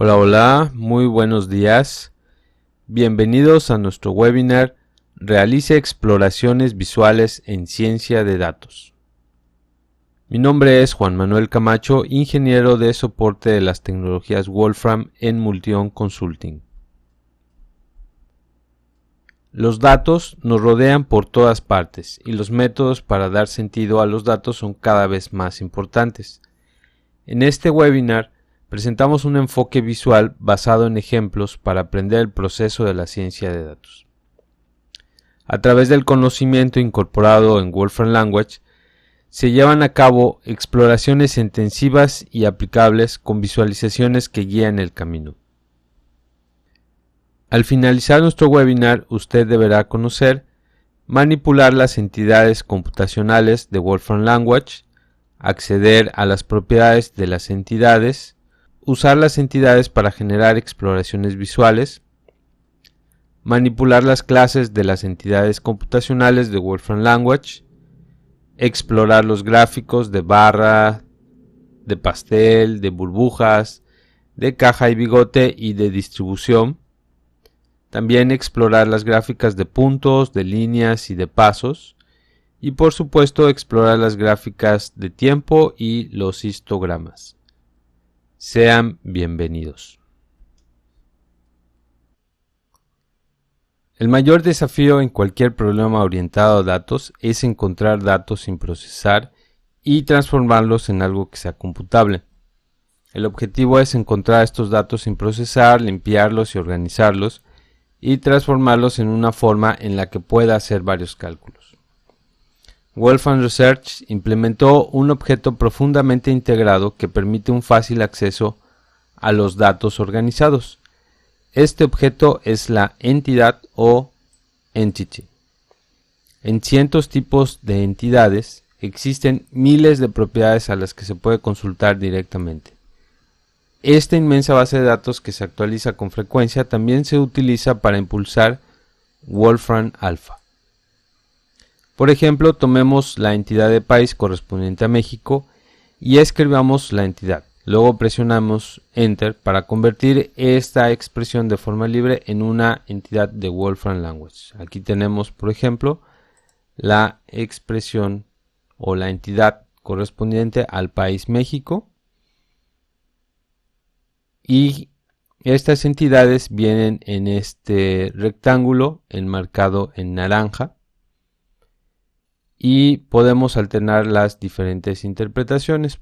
Hola, hola, muy buenos días. Bienvenidos a nuestro webinar Realice exploraciones visuales en ciencia de datos. Mi nombre es Juan Manuel Camacho, ingeniero de soporte de las tecnologías Wolfram en Multion Consulting. Los datos nos rodean por todas partes y los métodos para dar sentido a los datos son cada vez más importantes. En este webinar presentamos un enfoque visual basado en ejemplos para aprender el proceso de la ciencia de datos. A través del conocimiento incorporado en Wolfram Language, se llevan a cabo exploraciones intensivas y aplicables con visualizaciones que guían el camino. Al finalizar nuestro webinar, usted deberá conocer, manipular las entidades computacionales de Wolfram Language, acceder a las propiedades de las entidades, usar las entidades para generar exploraciones visuales, manipular las clases de las entidades computacionales de Wolfram Language, explorar los gráficos de barra, de pastel, de burbujas, de caja y bigote y de distribución. También explorar las gráficas de puntos, de líneas y de pasos. Y por supuesto explorar las gráficas de tiempo y los histogramas. Sean bienvenidos. El mayor desafío en cualquier problema orientado a datos es encontrar datos sin procesar y transformarlos en algo que sea computable. El objetivo es encontrar estos datos sin procesar, limpiarlos y organizarlos y transformarlos en una forma en la que pueda hacer varios cálculos. Wolfram Research implementó un objeto profundamente integrado que permite un fácil acceso a los datos organizados. Este objeto es la entidad o entity. En cientos tipos de entidades existen miles de propiedades a las que se puede consultar directamente. Esta inmensa base de datos que se actualiza con frecuencia también se utiliza para impulsar Wolfram Alpha. Por ejemplo, tomemos la entidad de país correspondiente a México y escribamos la entidad. Luego presionamos Enter para convertir esta expresión de forma libre en una entidad de Wolfram Language. Aquí tenemos, por ejemplo, la expresión o la entidad correspondiente al país México. Y estas entidades vienen en este rectángulo enmarcado en naranja. Y podemos alternar las diferentes interpretaciones.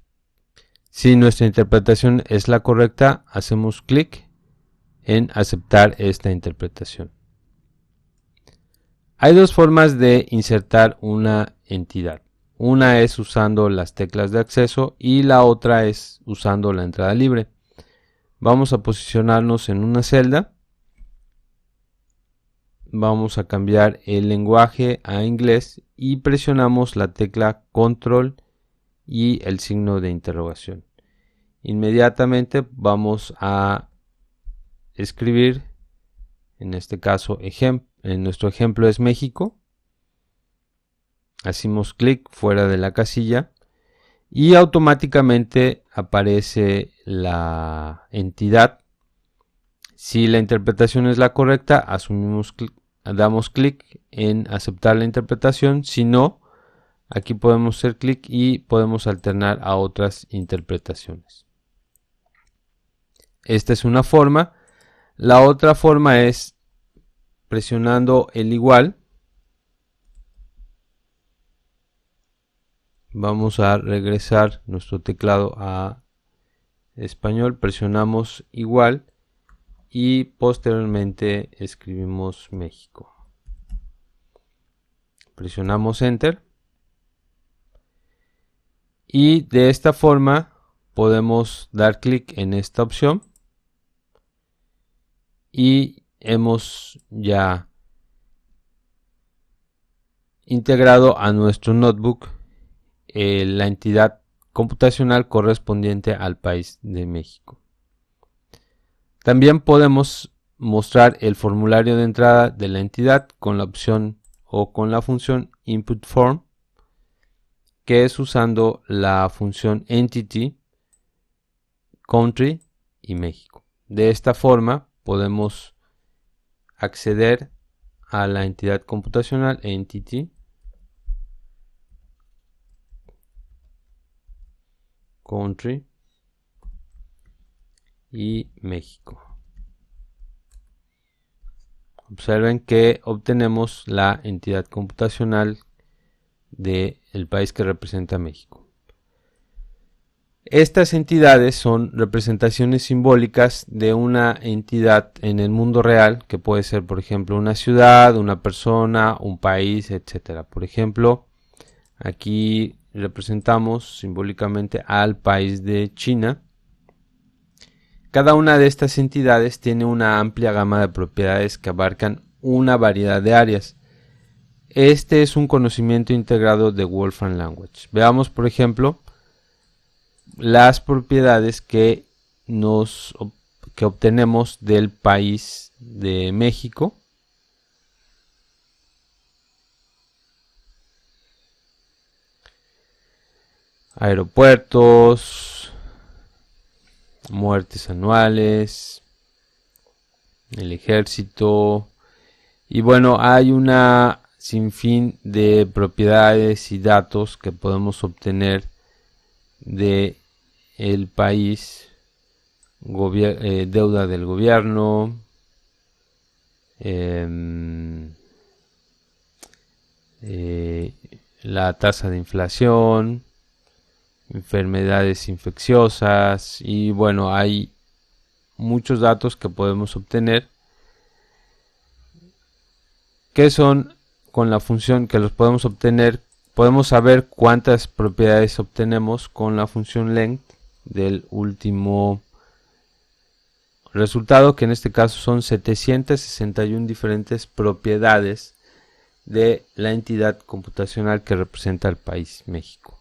Si nuestra interpretación es la correcta, hacemos clic en aceptar esta interpretación. Hay dos formas de insertar una entidad. Una es usando las teclas de acceso y la otra es usando la entrada libre. Vamos a posicionarnos en una celda. Vamos a cambiar el lenguaje a inglés y presionamos la tecla control y el signo de interrogación. Inmediatamente vamos a escribir, en este caso en nuestro ejemplo es México. Hacemos clic fuera de la casilla y automáticamente aparece la entidad. Si la interpretación es la correcta, damos clic en aceptar la interpretación. Si no, aquí podemos hacer clic y podemos alternar a otras interpretaciones. Esta es una forma. La otra forma es presionando el igual. Vamos a regresar nuestro teclado a español. Presionamos igual. Y posteriormente escribimos México. Presionamos Enter. Y de esta forma podemos dar clic en esta opción. Y hemos ya integrado a nuestro notebook la entidad computacional correspondiente al país de México. También podemos mostrar el formulario de entrada de la entidad con la opción o con la función input form, que es usando la función entity, country y México. De esta forma podemos acceder a la entidad computacional Entity, Country y México. Observen que obtenemos la entidad computacional del país que representa a México. Estas entidades son representaciones simbólicas de una entidad en el mundo real, que puede ser, por ejemplo, una ciudad, una persona, un país, etc. Por ejemplo, aquí representamos simbólicamente al país de China. Cada una de estas entidades tiene una amplia gama de propiedades que abarcan una variedad de áreas. Este es un conocimiento integrado de Wolfram Language. Veamos, por ejemplo, las propiedades que obtenemos del país de México. Aeropuertos, muertes anuales, el ejército, y bueno, hay una sinfín de propiedades y datos que podemos obtener de el país, deuda del gobierno, la tasa de inflación, enfermedades infecciosas, y bueno, hay muchos datos que podemos obtener que son con la función que los podemos obtener. Podemos saber cuántas propiedades obtenemos con la función length del último resultado, que en este caso son 761 diferentes propiedades de la entidad computacional que representa al país México.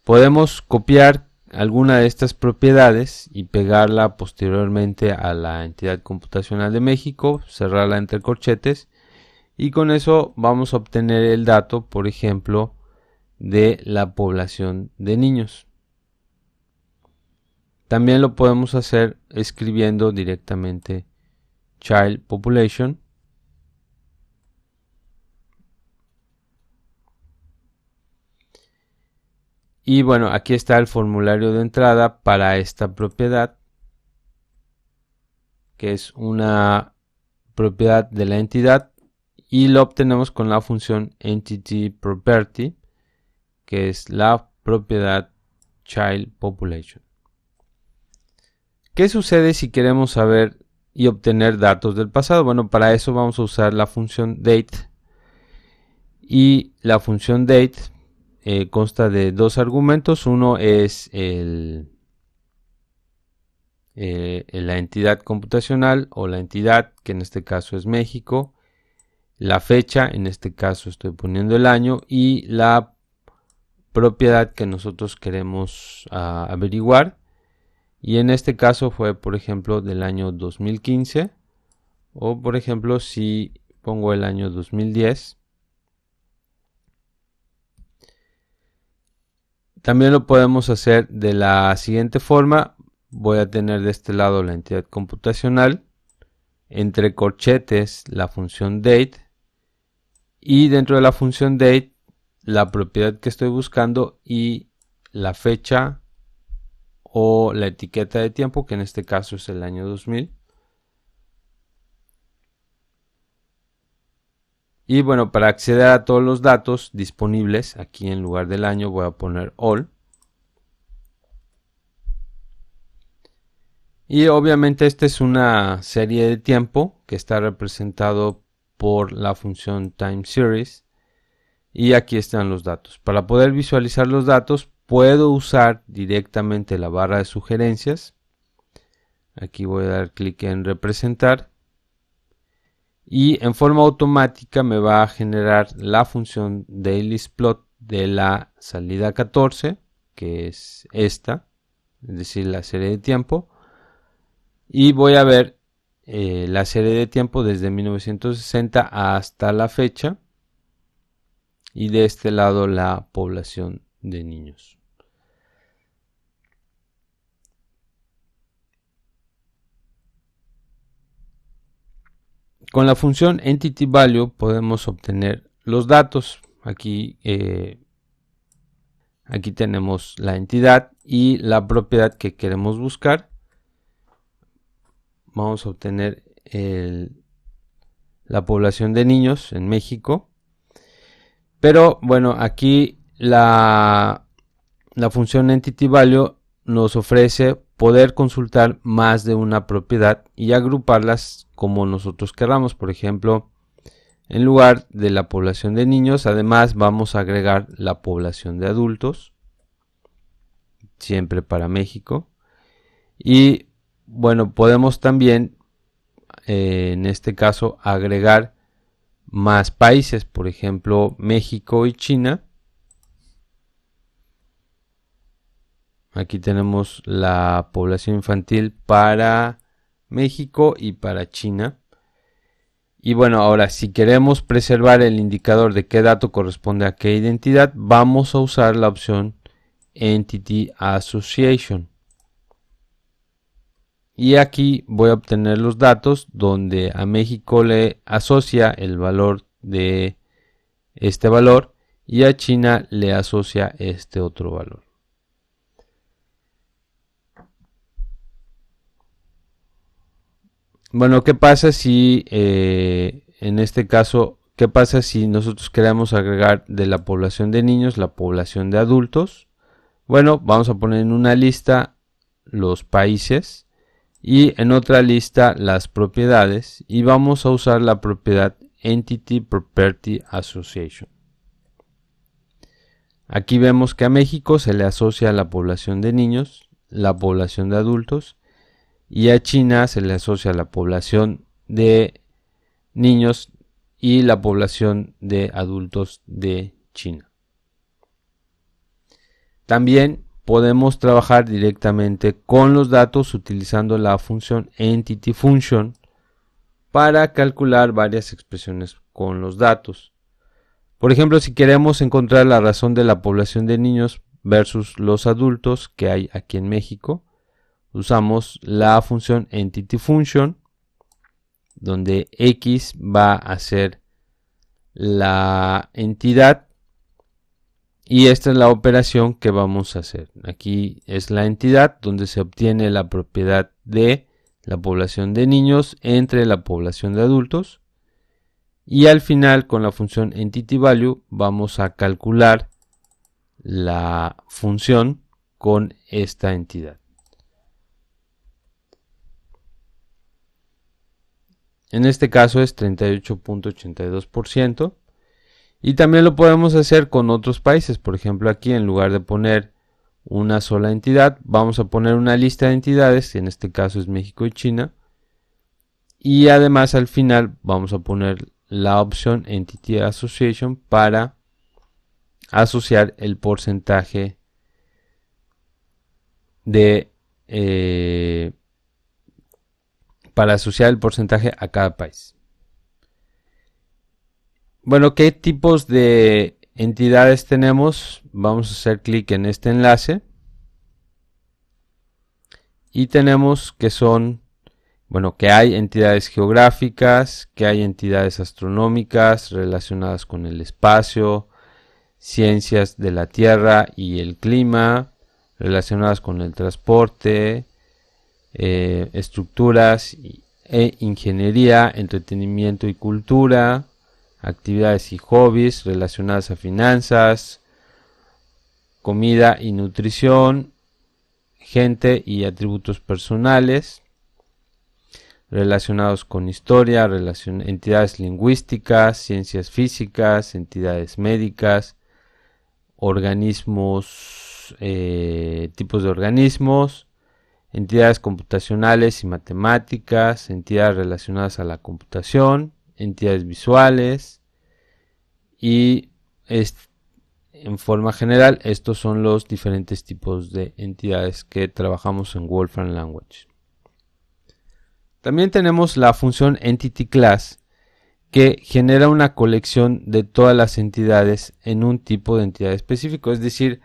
Podemos copiar alguna de estas propiedades y pegarla posteriormente a la entidad computacional de México, cerrarla entre corchetes, y con eso vamos a obtener el dato, por ejemplo, de la población de niños. También lo podemos hacer escribiendo directamente Child Population. Y bueno, aquí está el formulario de entrada para esta propiedad, que es una propiedad de la entidad, y lo obtenemos con la función Entity Property, que es la propiedad Child Population. ¿Qué sucede si queremos saber y obtener datos del pasado? Bueno, para eso vamos a usar la función Date, y la función Date consta de dos argumentos. Uno es la entidad computacional o la entidad, que en este caso es México, la fecha, en este caso estoy poniendo el año, y la propiedad que nosotros queremos averiguar, y en este caso fue, por ejemplo, del año 2015, o por ejemplo si pongo el año 2010. También lo podemos hacer de la siguiente forma. Voy a tener de este lado la entidad computacional, entre corchetes la función date, y dentro de la función date la propiedad que estoy buscando y la fecha o la etiqueta de tiempo, que en este caso es el año 2000. Y bueno, para acceder a todos los datos disponibles, aquí en lugar del año voy a poner all. Y obviamente esta es una serie de tiempo que está representado por la función time series. Y aquí están los datos. Para poder visualizar los datos puedo usar directamente la barra de sugerencias. Aquí voy a dar clic en representar. Y en forma automática me va a generar la función dailySplot de la salida 14, que es esta, es decir, la serie de tiempo. Y voy a ver la serie de tiempo desde 1960 hasta la fecha. Y de este lado la población de niños. Con la función EntityValue podemos obtener los datos. Aquí tenemos la entidad y la propiedad que queremos buscar. Vamos a obtener la población de niños en México. Pero bueno, aquí la función EntityValue nos ofrece poder consultar más de una propiedad y agruparlas como nosotros queramos. Por ejemplo, en lugar de la población de niños, además vamos a agregar la población de adultos, siempre para México. Y bueno, podemos también, en este caso, agregar más países, por ejemplo, México y China. Aquí tenemos la población infantil para México y para China. Y bueno, ahora si queremos preservar el indicador de qué dato corresponde a qué identidad, vamos a usar la opción Entity Association. Y aquí voy a obtener los datos donde a México le asocia el valor de este valor y a China le asocia este otro valor. Bueno, ¿qué pasa si en este caso, qué pasa si nosotros queremos agregar de la población de niños la población de adultos? Bueno, vamos a poner en una lista los países y en otra lista las propiedades y vamos a usar la propiedad Entity Property Association. Aquí vemos que a México se le asocia la población de niños, la población de adultos, y a China se le asocia la población de niños y la población de adultos de China. También podemos trabajar directamente con los datos utilizando la función Entity Function para calcular varias expresiones con los datos. Por ejemplo, si queremos encontrar la razón de la población de niños versus los adultos que hay aquí en México, usamos la función Entity Function, donde X va a ser la entidad y esta es la operación que vamos a hacer. Aquí es la entidad donde se obtiene la propiedad de la población de niños entre la población de adultos y al final con la función EntityValue vamos a calcular la función con esta entidad. En este caso es 38.82%. Y también lo podemos hacer con otros países. Por ejemplo, aquí en lugar de poner una sola entidad, vamos a poner una lista de entidades, que en este caso es México y China. Y además al final vamos a poner la opción Entity Association para asociar el porcentaje a cada país. Bueno, ¿qué tipos de entidades tenemos? Vamos a hacer clic en este enlace y tenemos que que hay entidades geográficas, que hay entidades astronómicas relacionadas con el espacio, ciencias de la Tierra y el clima, relacionadas con el transporte, estructuras e ingeniería, entretenimiento y cultura, actividades y hobbies relacionadas a finanzas, comida y nutrición, gente y atributos personales relacionados con historia, entidades lingüísticas, ciencias físicas, entidades médicas, organismos, tipos de organismos, entidades computacionales y matemáticas, entidades relacionadas a la computación, entidades visuales y en forma general estos son los diferentes tipos de entidades que trabajamos en Wolfram Language. También tenemos la función Entity Class que genera una colección de todas las entidades en un tipo de entidad específico, es decir,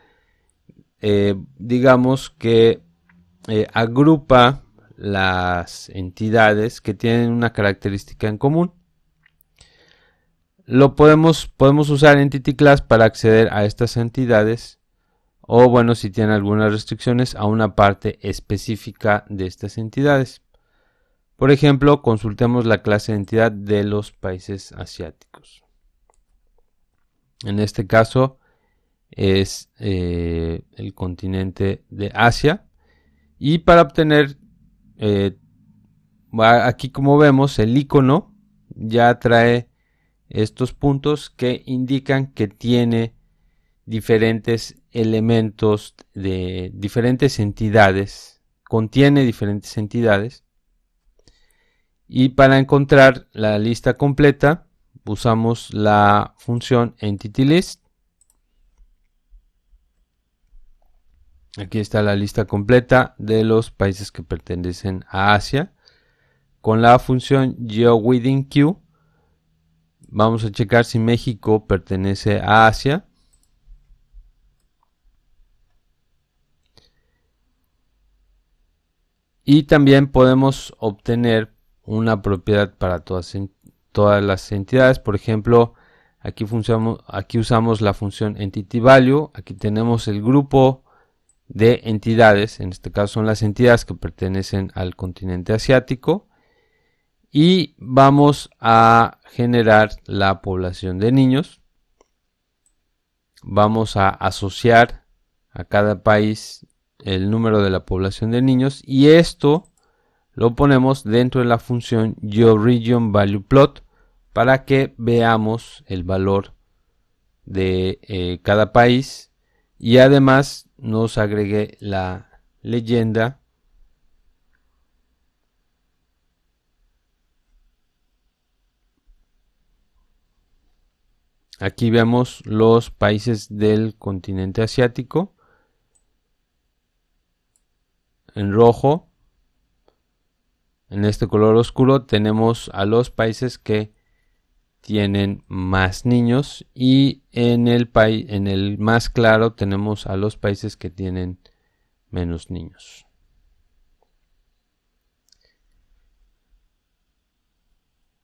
digamos que agrupa las entidades que tienen una característica en común. Podemos usar Entity Class para acceder a estas entidades, o bueno, si tienen algunas restricciones, a una parte específica de estas entidades. Por ejemplo, consultemos la clase de entidad de los países asiáticos. En este caso es el continente de Asia. Y para obtener, aquí como vemos, el icono ya trae estos puntos que indican que tiene diferentes elementos de diferentes entidades, contiene diferentes entidades. Y para encontrar la lista completa usamos la función EntityList. Aquí está la lista completa de los países que pertenecen a Asia. Con la función GeoWithinQ vamos a checar si México pertenece a Asia. Y también podemos obtener una propiedad para todas las entidades. Por ejemplo, aquí usamos la función EntityValue. Aquí tenemos el grupo de entidades. En este caso son las entidades que pertenecen al continente asiático. Y vamos a generar la población de niños. Vamos a asociar a cada país el número de la población de niños, y esto lo ponemos dentro de la función GeoRegionValuePlot para que veamos el valor de cada país, y además nos agregue la leyenda Aquí vemos los países del continente asiático en rojo. En este color oscuro tenemos a los países que tienen más niños, y en el más claro tenemos a los países que tienen menos niños.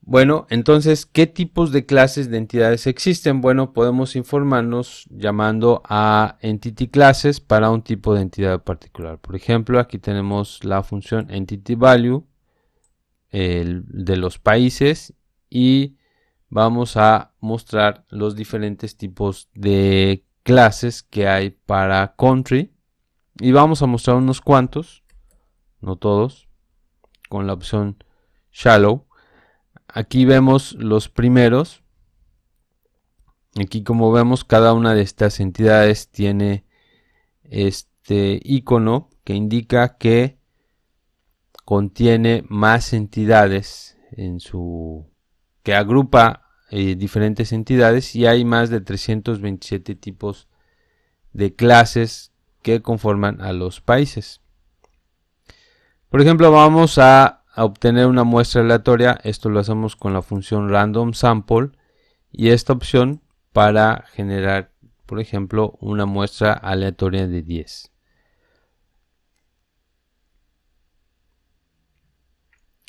Bueno, entonces, ¿qué tipos de clases de entidades existen? Bueno, podemos informarnos llamando a Entity Classes para un tipo de entidad particular. Por ejemplo, aquí tenemos la función EntityValue de los países, y vamos a mostrar los diferentes tipos de clases que hay para Country. Y vamos a mostrar unos cuantos, no todos, con la opción Shallow. Aquí vemos los primeros. Aquí, como vemos, cada una de estas entidades tiene este icono que indica que contiene más entidades que agrupa diferentes entidades, y hay más de 327 tipos de clases que conforman a los países. Por ejemplo, vamos a obtener una muestra aleatoria. Esto lo hacemos con la función RandomSample, y esta opción para generar, por ejemplo, una muestra aleatoria de 10.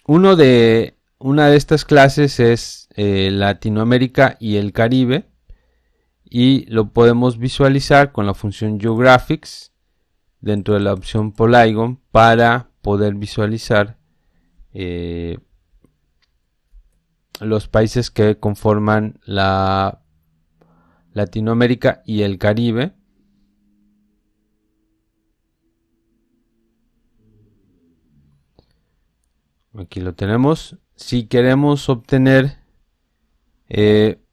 Una de estas clases es Latinoamérica y el Caribe, y lo podemos visualizar con la función GeoGraphics dentro de la opción Polygon para poder visualizar los países que conforman la Latinoamérica y el Caribe. Aquí lo tenemos. Si queremos obtener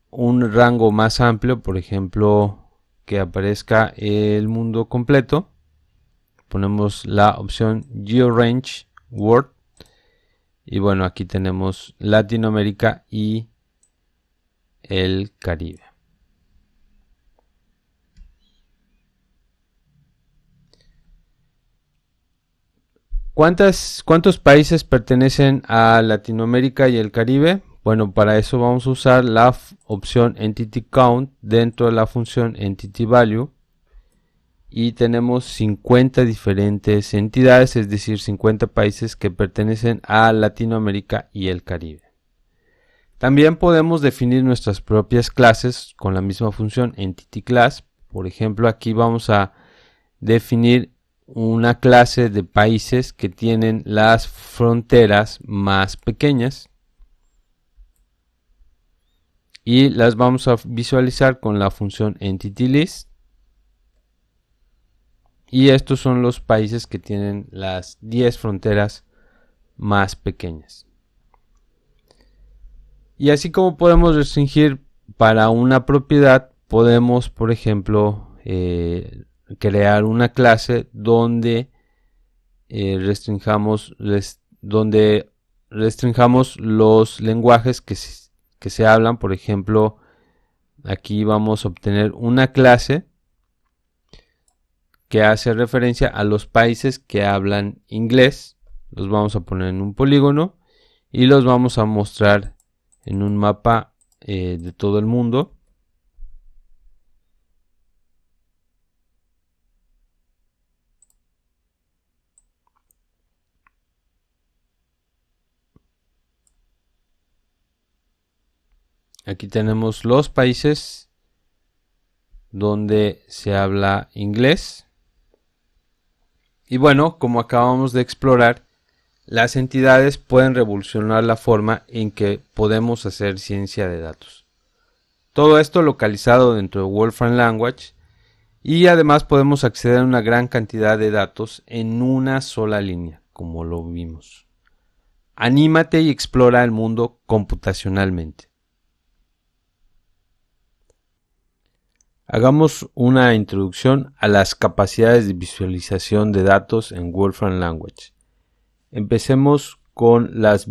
un rango más amplio, por ejemplo, que aparezca el mundo completo, ponemos la opción GeoRange World. Y bueno, aquí tenemos Latinoamérica y el Caribe. ¿Cuántos países pertenecen a Latinoamérica y el Caribe? Bueno, para eso vamos a usar la opción Entity Count dentro de la función EntityValue. Y tenemos 50 diferentes entidades, es decir, 50 países que pertenecen a Latinoamérica y el Caribe. También podemos definir nuestras propias clases con la misma función EntityClass. Por ejemplo, aquí vamos a definir una clase de países que tienen las fronteras más pequeñas y las vamos a visualizar con la función EntityList. Y estos son los países que tienen las 10 fronteras más pequeñas. Y así como podemos restringir para una propiedad, podemos, por ejemplo, crear una clase donde restringamos los lenguajes que se hablan. Por ejemplo, aquí vamos a obtener una clase que hace referencia a los países que hablan inglés. Los vamos a poner en un polígono y los vamos a mostrar en un mapa de todo el mundo. Aquí tenemos los países donde se habla inglés. Y bueno, como acabamos de explorar, las entidades pueden revolucionar la forma en que podemos hacer ciencia de datos. Todo esto localizado dentro de Wolfram Language, y además podemos acceder a una gran cantidad de datos en una sola línea, como lo vimos. Anímate y explora el mundo computacionalmente. Hagamos una introducción a las capacidades de visualización de datos en Wolfram Language. Empecemos con las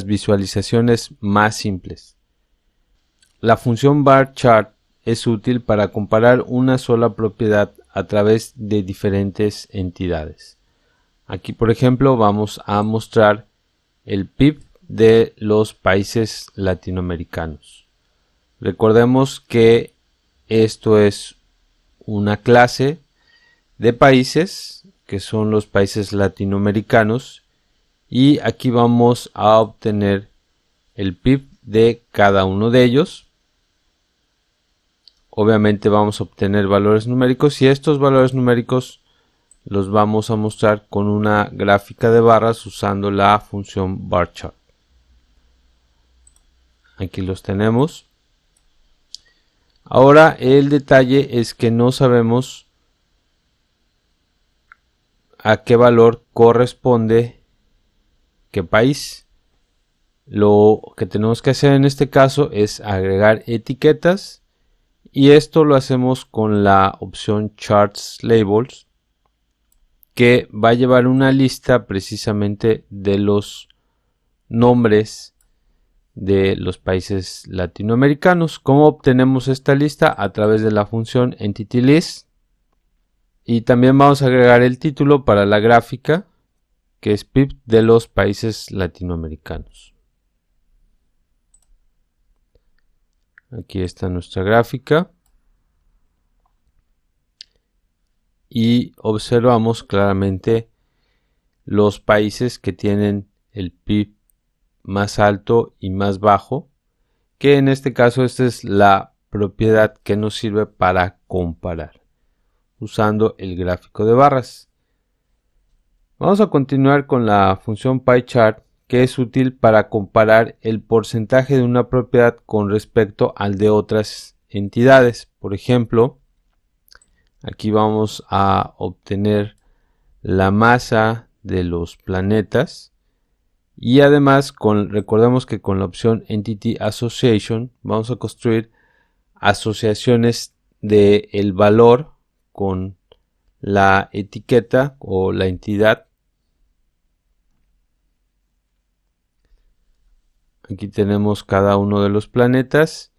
visualizaciones más simples. La función varchart es útil para comparar una sola propiedad a través de diferentes entidades. Aquí, por ejemplo, vamos a mostrar el PIB de los países latinoamericanos. Recordemos que esto es una clase de países que son los países latinoamericanos, y aquí vamos a obtener el PIB de cada uno de ellos. Obviamente vamos a obtener valores numéricos, y estos valores numéricos los vamos a mostrar con una gráfica de barras usando la función varchart. Aquí los tenemos. Ahora el detalle es que no sabemos a qué valor corresponde qué país. Lo que tenemos que hacer en este caso es agregar etiquetas, y esto lo hacemos con la opción Charts Labels, que va a llevar una lista precisamente de los nombres de los países latinoamericanos. ¿Cómo obtenemos esta lista? A través de la función EntityList, y también vamos a agregar el título para la gráfica, que es PIB de los países latinoamericanos. Aquí está nuestra gráfica y observamos claramente los países que tienen el PIB más alto y más bajo, que en este caso esta es la propiedad que nos sirve para comparar usando el gráfico de barras. Vamos a continuar con la función PyChart, que es útil para comparar el porcentaje de una propiedad con respecto al de otras entidades. Por ejemplo, aquí vamos a obtener la masa de los planetas, y además recordemos que con la opción Entity Association vamos a construir asociaciones del valor con la etiqueta o la entidad. Aquí tenemos cada uno de los planetas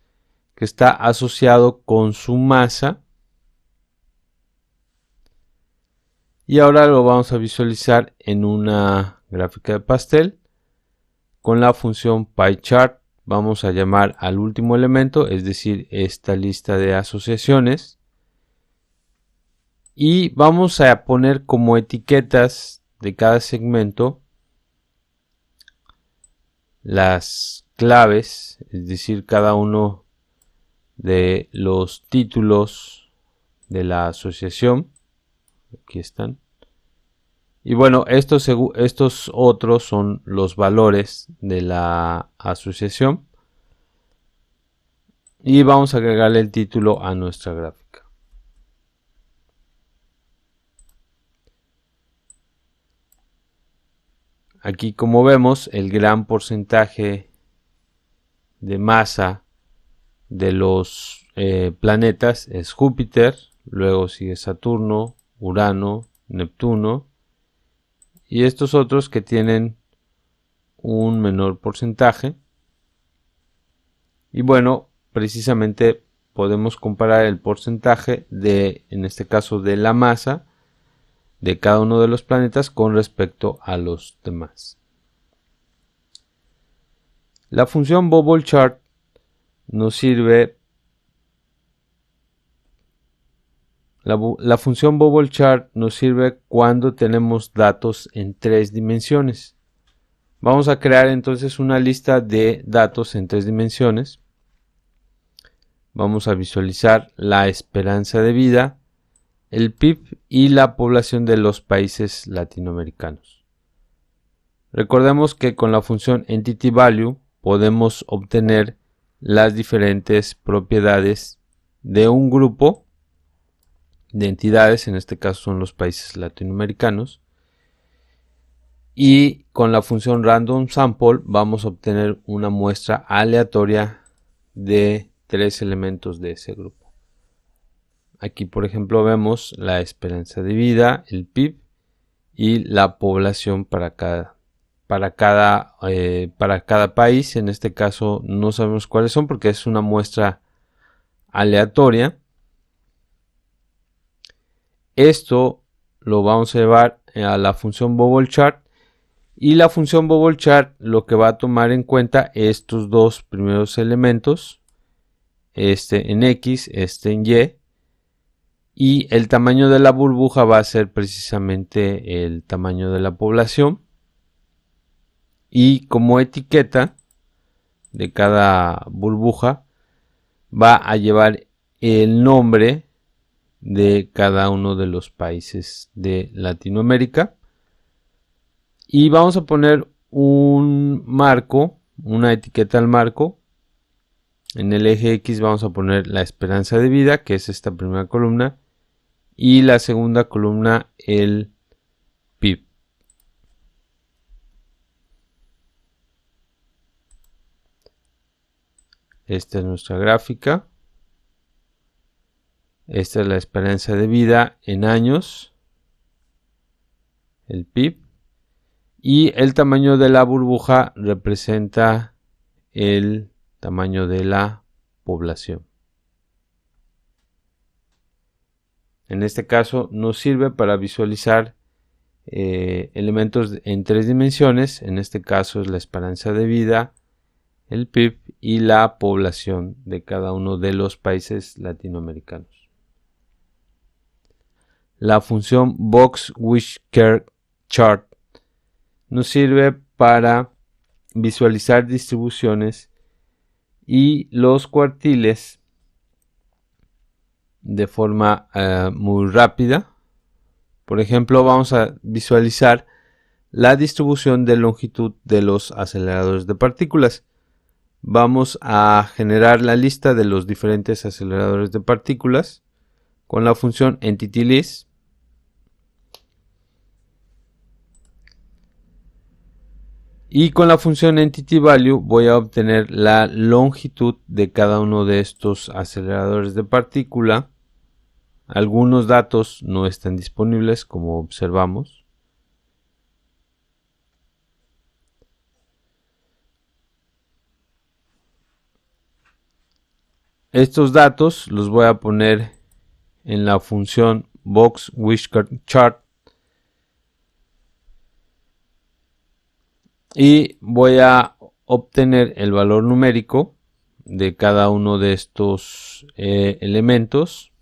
que está asociado con su masa, y ahora lo vamos a visualizar en una gráfica de pastel. Con la función PyChart vamos a llamar al último elemento, es decir, esta lista de asociaciones, y vamos a poner como etiquetas de cada segmento las claves, es decir, cada uno de los títulos de la asociación. Aquí están. Y bueno, estos otros son los valores de la asociación. Y vamos a agregarle el título a nuestra gráfica. Aquí, como vemos, el gran porcentaje de masa de los planetas es Júpiter, luego sigue Saturno, Urano, Neptuno y estos otros que tienen un menor porcentaje. Y bueno, precisamente podemos comparar el porcentaje de, en este caso, de la masa de cada uno de los planetas con respecto a los demás. La función Bubble Chart nos sirve. La función Bubble Chart nos sirve cuando tenemos datos en 3 dimensiones. Vamos a crear entonces una lista de datos en 3 dimensiones. Vamos a visualizar la esperanza de vida, el PIB y la población de los países latinoamericanos. Recordemos que con la función Entity Value podemos obtener las diferentes propiedades de un grupo de entidades, en este caso son los países latinoamericanos, y con la función Random Sample vamos a obtener una muestra aleatoria de 3 elementos de ese grupo. Aquí, por ejemplo, vemos la esperanza de vida, el PIB y la población para cada país. En este caso no sabemos cuáles son porque es una muestra aleatoria. Esto lo vamos a llevar a la función Bubble Chart y la función Bubble Chart lo que va a tomar en cuenta estos dos primeros elementos, este en X, este en Y, y el tamaño de la burbuja va a ser precisamente el tamaño de la población, y como etiqueta de cada burbuja va a llevar el nombre de cada uno de los países de Latinoamérica, y vamos a poner un marco, una etiqueta al marco. En el eje X vamos a poner la esperanza de vida, que es esta primera columna, y la segunda columna el PIB. Esta es nuestra gráfica. Esta es la esperanza de vida en años, el PIB, y el tamaño de la burbuja representa el tamaño de la población. En este caso nos sirve para visualizar elementos en 3 dimensiones. En este caso es la esperanza de vida, el PIB y la población de cada uno de los países latinoamericanos. La función Box-Wishkert Chart nos sirve para visualizar distribuciones y los cuartiles de forma muy rápida. Por ejemplo, vamos a visualizar la distribución de longitud de los aceleradores de partículas. Vamos a generar la lista de los diferentes aceleradores de partículas con la función EntityList. Y con la función EntityValue voy a obtener la longitud de cada uno de estos aceleradores de partícula. Algunos datos no están disponibles, como observamos. Estos datos los voy a poner en la función Box-Wishkert Chart y voy a obtener el valor numérico de cada uno de estos elementos.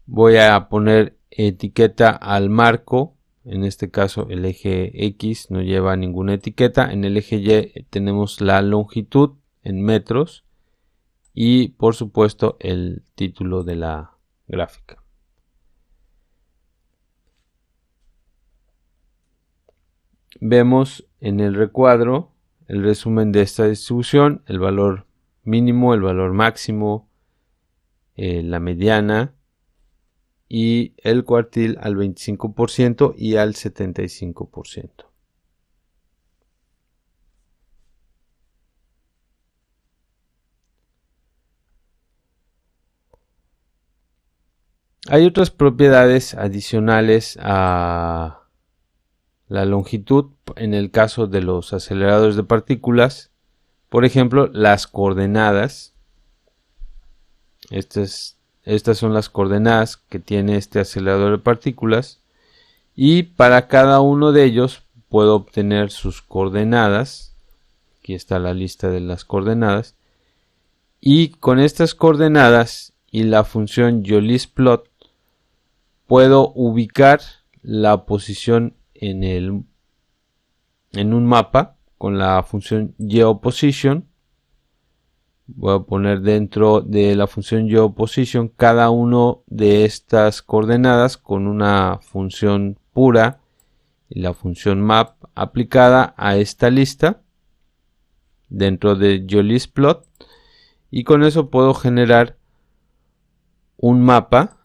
Voy a poner etiqueta al marco, En este caso el eje X no lleva ninguna etiqueta. En el eje Y tenemos la longitud en metros y por supuesto el título de la gráfica. Vemos en el recuadro el resumen de esta distribución, el valor mínimo, el valor máximo, la mediana y el cuartil al 25% y al 75%. Hay otras propiedades adicionales a la longitud en el caso de los aceleradores de partículas. Por ejemplo, las coordenadas. Estas son las coordenadas que tiene este acelerador de partículas. Y para cada uno de ellos puedo obtener sus coordenadas. Aquí está la lista de las coordenadas. Y con estas coordenadas y la función YoListPlot puedo ubicar la posición en un mapa con la función GeoPosition. Voy a poner dentro de la función GeoPosition cada uno de estas coordenadas con una función pura y la función map aplicada a esta lista dentro de YoListPlot, y con eso puedo generar un mapa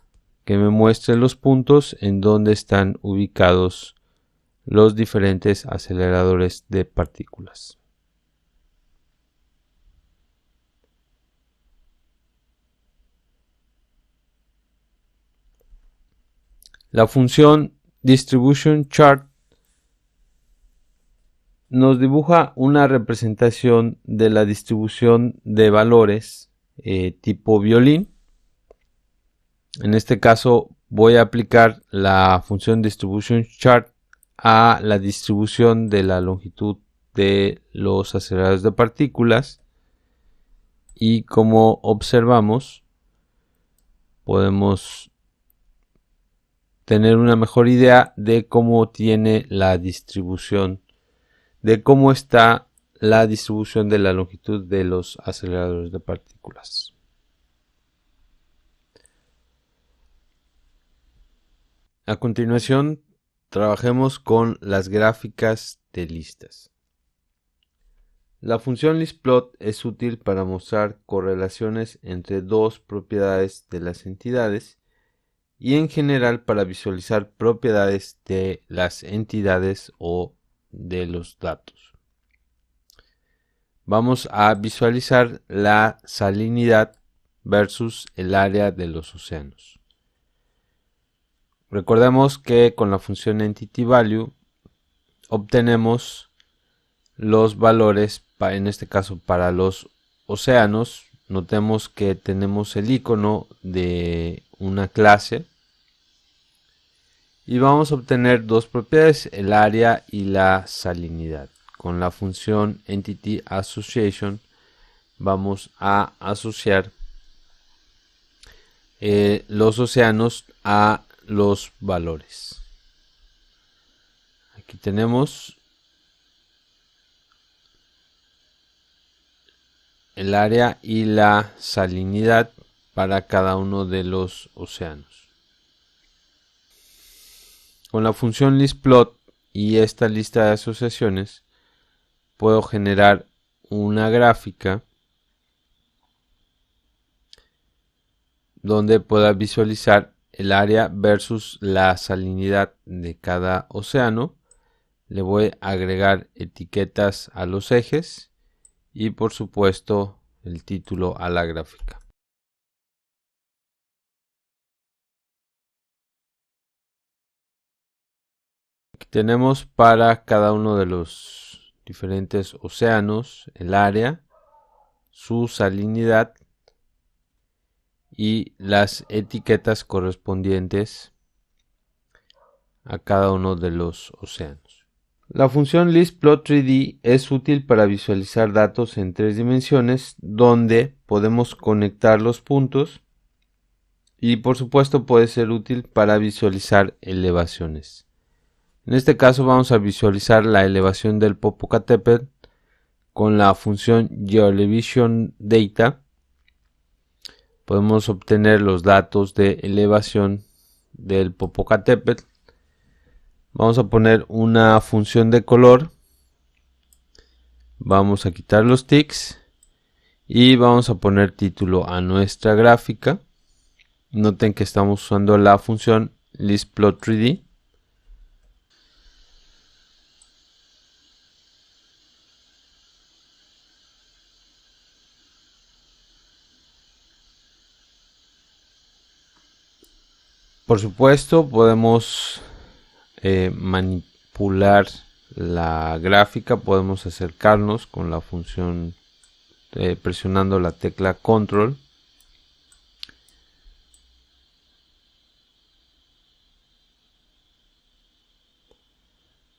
que me muestre los puntos en donde están ubicados los diferentes aceleradores de partículas. La función DistributionChart nos dibuja una representación de la distribución de valores tipo violín. En este caso voy a aplicar la función DistributionChart a la distribución de la longitud de los aceleradores de partículas, y como observamos podemos tener una mejor idea de cómo tiene la distribución, de cómo está la distribución de la longitud de los aceleradores de partículas. A continuación, trabajemos con las gráficas de listas. La función listplot es útil para mostrar correlaciones entre dos propiedades de las entidades y en general para visualizar propiedades de las entidades o de los datos. Vamos a visualizar la salinidad versus el área de los océanos. Recordemos que con la función EntityValue obtenemos los valores, en este caso para los océanos. Notemos que tenemos el icono de una clase y vamos a obtener dos propiedades, el área y la salinidad. Con la función EntityAssociation vamos a asociar los océanos a los valores. Aquí tenemos el área y la salinidad para cada uno de los océanos. Con la función listplot y esta lista de asociaciones puedo generar una gráfica donde pueda visualizar el área versus la salinidad de cada océano. Le voy a agregar etiquetas a los ejes y por supuesto el título a la gráfica. Aquí tenemos para cada uno de los diferentes océanos el área, su salinidad y las etiquetas correspondientes a cada uno de los océanos. La función listplot3d es útil para visualizar datos en 3 dimensiones donde podemos conectar los puntos, y por supuesto puede ser útil para visualizar elevaciones. En este caso vamos a visualizar la elevación del Popocatépetl con la función GeoElevationData. Podemos obtener los datos de elevación del Popocatépetl. Vamos a poner una función de color. Vamos a quitar los ticks y vamos a poner título a nuestra gráfica. Noten que estamos usando la función listplot3d. Por supuesto, podemos manipular la gráfica, podemos acercarnos con la función presionando la tecla control.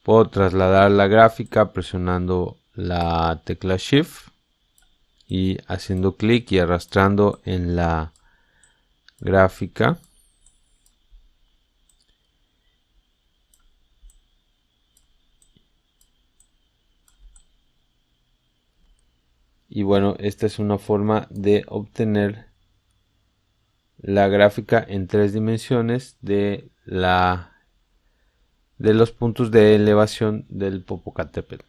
Puedo trasladar la gráfica presionando la tecla shift y haciendo clic y arrastrando en la gráfica. Y bueno, esta es una forma de obtener la gráfica en 3 dimensiones de los puntos de elevación del Popocatépetl.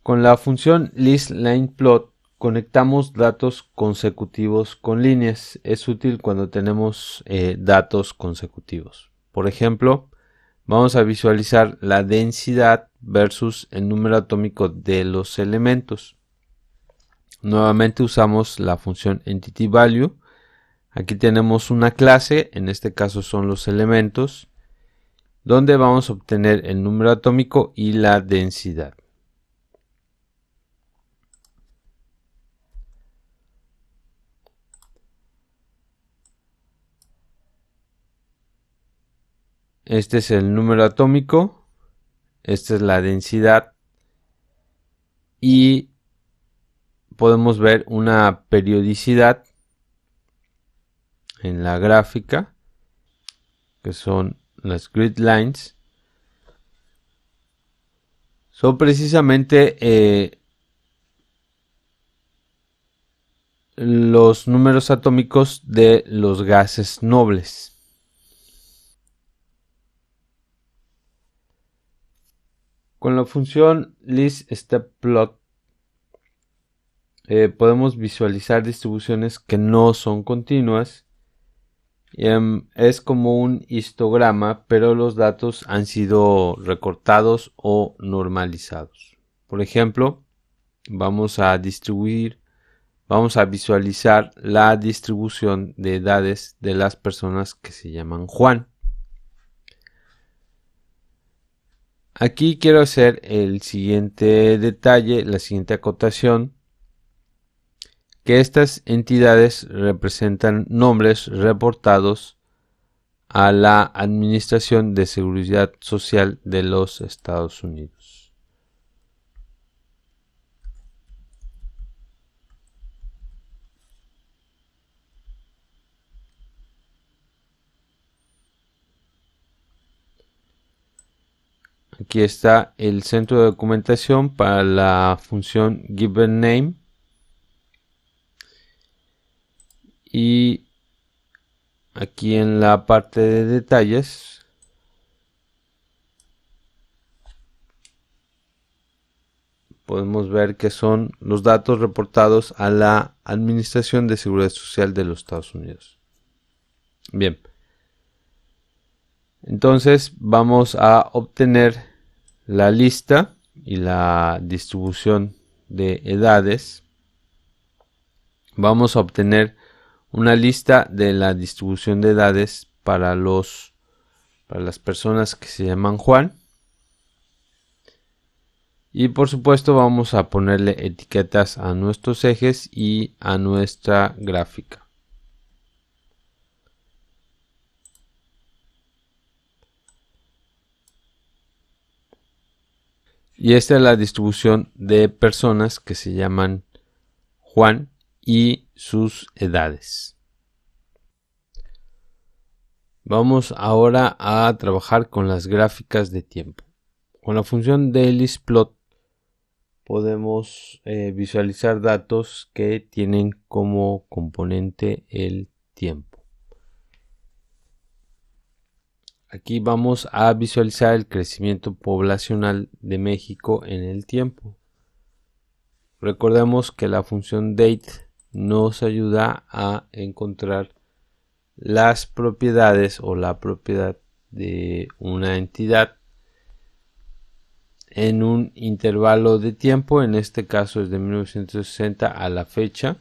Con la función listLinePlot conectamos datos consecutivos con líneas. Es útil cuando tenemos datos consecutivos. Por ejemplo, vamos a visualizar la densidad versus el número atómico de los elementos. Nuevamente usamos la función EntityValue. Aquí tenemos una clase, en este caso son los elementos, donde vamos a obtener el número atómico y la densidad. Este es el número atómico, esta es la densidad y podemos ver una periodicidad en la gráfica, que son las grid lines. Son precisamente los números atómicos de los gases nobles. Con la función listStepPlot podemos visualizar distribuciones que no son continuas. Es como un histograma, pero los datos han sido recortados o normalizados. Por ejemplo, vamos a visualizar la distribución de edades de las personas que se llaman Juan. Aquí quiero hacer el siguiente detalle, la siguiente acotación, que estas entidades representan nombres reportados a la Administración de Seguridad Social de los Estados Unidos. Aquí está el centro de documentación para la función GivenName. Y aquí en la parte de detalles podemos ver que son los datos reportados a la Administración de Seguridad Social de los Estados Unidos. Bien. Entonces vamos a obtener la lista y la distribución de edades. Vamos a obtener una lista de la distribución de edades para las personas que se llaman Juan. Y por supuesto vamos a ponerle etiquetas a nuestros ejes y a nuestra gráfica. Y esta es la distribución de personas que se llaman Juan y sus edades. Vamos ahora a trabajar con las gráficas de tiempo. Con la función DailySplot podemos visualizar datos que tienen como componente el tiempo. Aquí vamos a visualizar el crecimiento poblacional de México en el tiempo. Recordemos que la función date nos ayuda a encontrar las propiedades o la propiedad de una entidad en un intervalo de tiempo, en este caso es de 1960 a la fecha.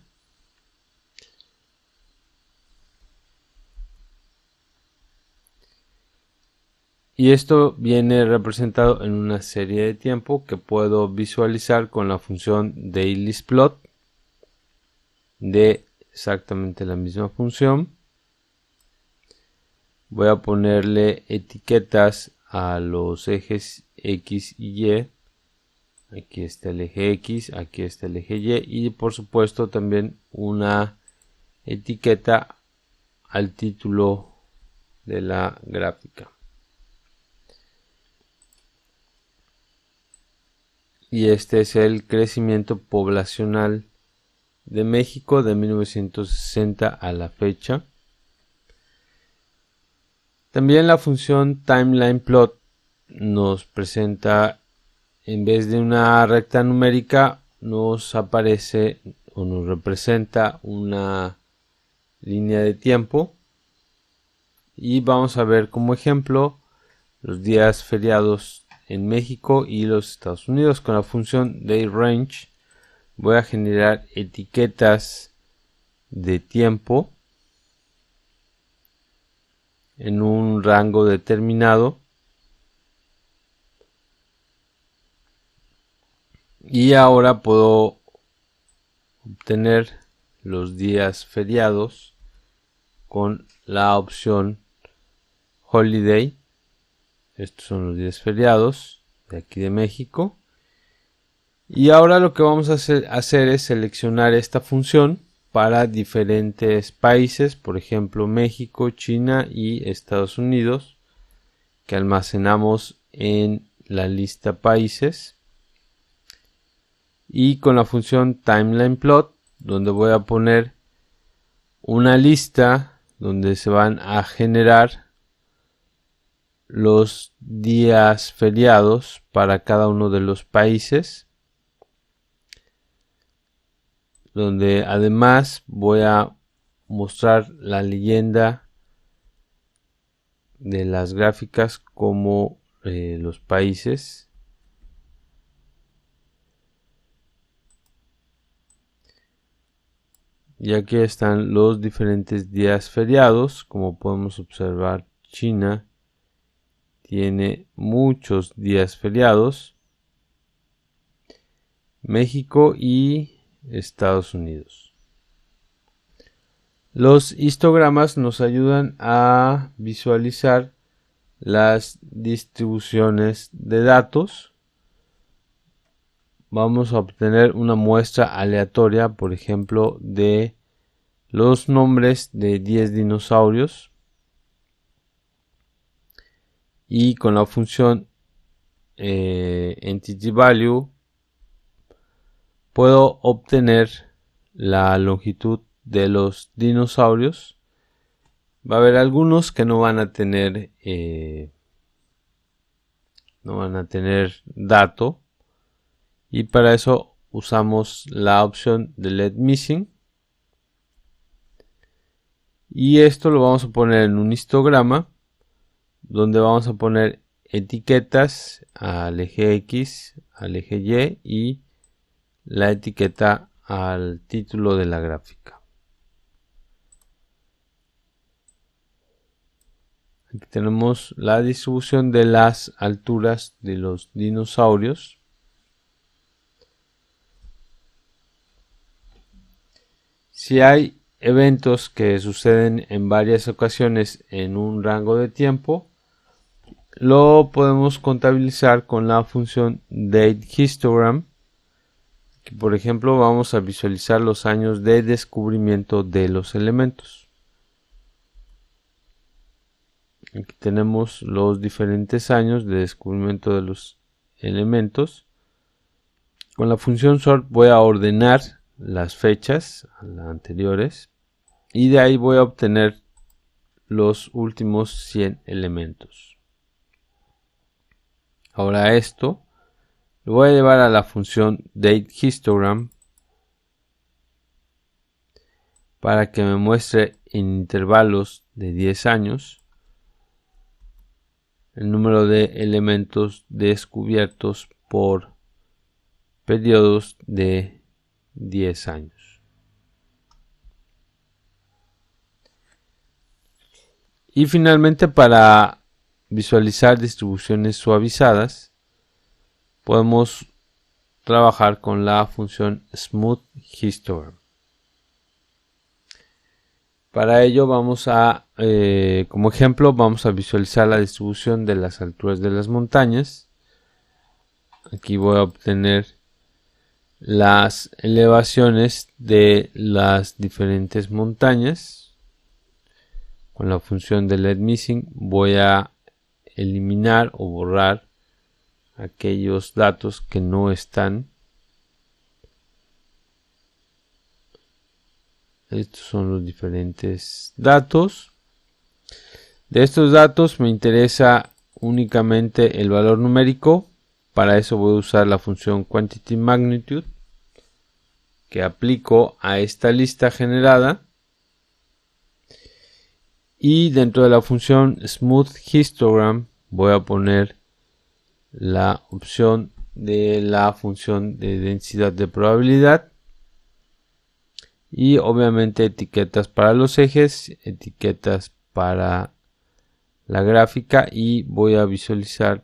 Y esto viene representado en una serie de tiempo que puedo visualizar con la función DailySplot de exactamente la misma función. Voy a ponerle etiquetas a los ejes X y Y. Aquí está el eje X, aquí está el eje Y y por supuesto también una etiqueta al título de la gráfica. Y este es el crecimiento poblacional de México de 1960 a la fecha. También la función TimelinePlot nos presenta, en vez de una recta numérica, nos aparece o nos representa una línea de tiempo. Y vamos a ver como ejemplo los días feriados en México y los Estados Unidos. Con la función DayRange voy a generar etiquetas de tiempo en un rango determinado y ahora puedo obtener los días feriados con la opción Holiday. Estos son los días feriados de aquí de México. Y ahora lo que vamos a hacer es seleccionar esta función para diferentes países, por ejemplo México, China y Estados Unidos, que almacenamos en la lista países. Y con la función TimelinePlot, donde voy a poner una lista donde se van a generar los días feriados para cada uno de los países, donde además voy a mostrar la leyenda de las gráficas como los países. Y aquí están los diferentes días feriados. Como podemos observar, China tiene muchos días feriados. México y Estados Unidos. Los histogramas nos ayudan a visualizar las distribuciones de datos. Vamos a obtener una muestra aleatoria, por ejemplo, de los nombres de 10 dinosaurios. Y con la función EntityValue puedo obtener la longitud de los dinosaurios. Va a haber algunos que no van a tener dato, y para eso usamos la opción de Let Missing, y esto lo vamos a poner en un histograma donde vamos a poner etiquetas al eje X, al eje Y y la etiqueta al título de la gráfica. Aquí tenemos la distribución de las alturas de los dinosaurios. Si hay eventos que suceden en varias ocasiones en un rango de tiempo, lo podemos contabilizar con la función DateHistogram. Que por ejemplo vamos a visualizar los años de descubrimiento de los elementos. Aquí tenemos los diferentes años de descubrimiento de los elementos. Con la función sort voy a ordenar las fechas a las anteriores y de ahí voy a obtener los últimos 100 elementos. Ahora esto lo voy a llevar a la función dateHistogram para que me muestre en intervalos de 10 años el número de elementos descubiertos por periodos de 10 años. Y finalmente, para visualizar distribuciones suavizadas, podemos trabajar con la función smoothHistogram. Para ello vamos a, como ejemplo, vamos a visualizar la distribución de las alturas de las montañas. Aquí voy a obtener las elevaciones de las diferentes montañas. Con la función de letMissing voy a eliminar o borrar aquellos datos que no están. Estos son los diferentes datos. De estos datos me interesa únicamente el valor numérico. Para eso voy a usar la función quantityMagnitude que aplico a esta lista generada. Y dentro de la función smoothHistogram voy a poner la opción de la función de densidad de probabilidad. Y obviamente etiquetas para los ejes, etiquetas para la gráfica, y voy a visualizar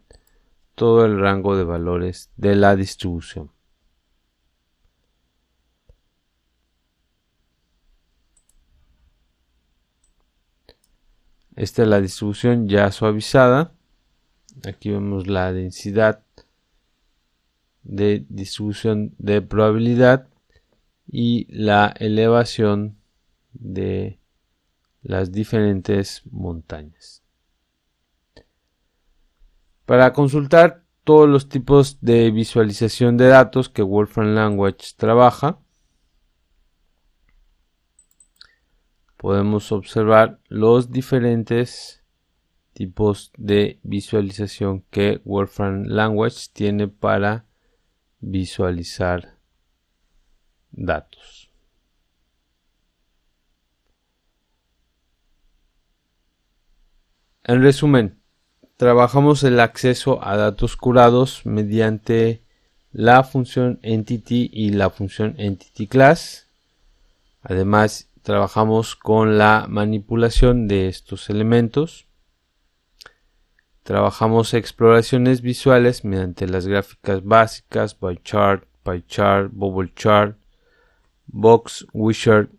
todo el rango de valores de la distribución. Esta es la distribución ya suavizada. Aquí vemos la densidad de distribución de probabilidad y la elevación de las diferentes montañas. Para consultar todos los tipos de visualización de datos que Wolfram Language trabaja, podemos observar los diferentes tipos de visualización que Wolfram Language tiene para visualizar datos. En resumen, trabajamos el acceso a datos curados mediante la función Entity y la función EntityClass. Además, trabajamos con la manipulación de estos elementos. Trabajamos exploraciones visuales mediante las gráficas básicas, ByChart, PyChart, BubbleChart, Box, Wishart,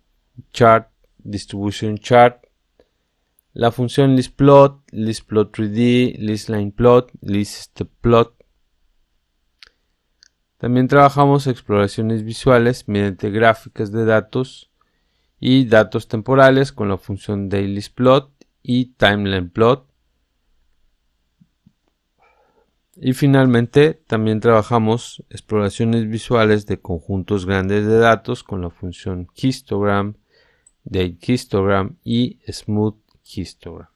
Chart, Distribution Chart, la función listPlot, listPlot 3D, listLinePlot, listStepPlot. También trabajamos exploraciones visuales mediante gráficas de datos y datos temporales con la función DailySplot y TimelinePlot. Y finalmente también trabajamos exploraciones visuales de conjuntos grandes de datos con la función Histogram, dateHistogram y smoothHistogram.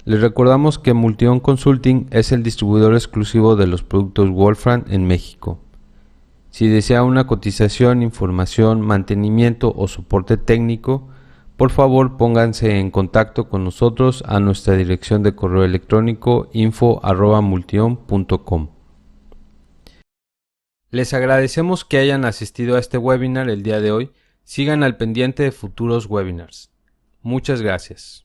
Les recordamos que Multion Consulting es el distribuidor exclusivo de los productos Wolfram en México. Si desea una cotización, información, mantenimiento o soporte técnico, por favor pónganse en contacto con nosotros a nuestra dirección de correo electrónico info@multion.com. Les agradecemos que hayan asistido a este webinar el día de hoy. Sigan al pendiente de futuros webinars. Muchas gracias.